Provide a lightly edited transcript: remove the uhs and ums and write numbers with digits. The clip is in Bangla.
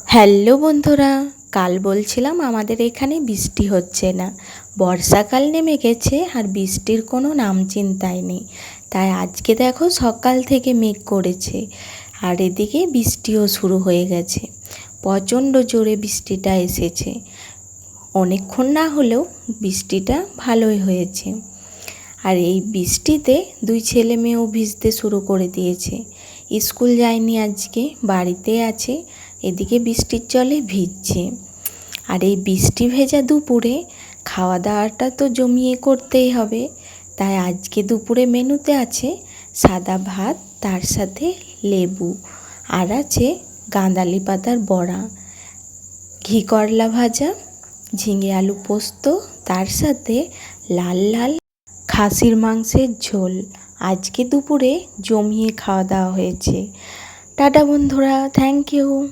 হ্যালো বন্ধুরা, কাল বলছিলাম আমাদের এখানে বৃষ্টি হচ্ছে না। বর্ষাকাল নেমে গেছে আর বৃষ্টির কোনো নামচিন্তাই নেই। তাই আজকে দেখো সকাল থেকে মেঘ করেছে আর এদিকে বৃষ্টিও শুরু হয়ে গেছে। প্রচণ্ড জোরে বৃষ্টিটা এসেছে। অনেকক্ষণ না হলেও বৃষ্টিটা ভালোই হয়েছে। আর এই বৃষ্টিতে দুই ছেলে মেয়েও ভিজতে শুরু করে দিয়েছে। স্কুল যায়নি আজকে, বাড়িতে আছে, এদিকে বৃষ্টির জলে ভিজছে। আর এই বৃষ্টি ভেজা দুপুরে খাওয়া দাওয়াটা তো জমিয়ে করতেই হবে। তাই আজকে দুপুরে মেনুতে আছে সাদা ভাত, তার সাথে লেবু, আর আছে গাঁদালি পাতার বড়া, ঘি করলা ভাজা, ঝিঙে আলু পোস্ত, তার সাথে লাল লাল খাসির মাংসের ঝোল। আজকে দুপুরে জমিয়ে খাওয়া দাওয়া হয়েছে। টাটা বন্ধুরা, থ্যাংক ইউ।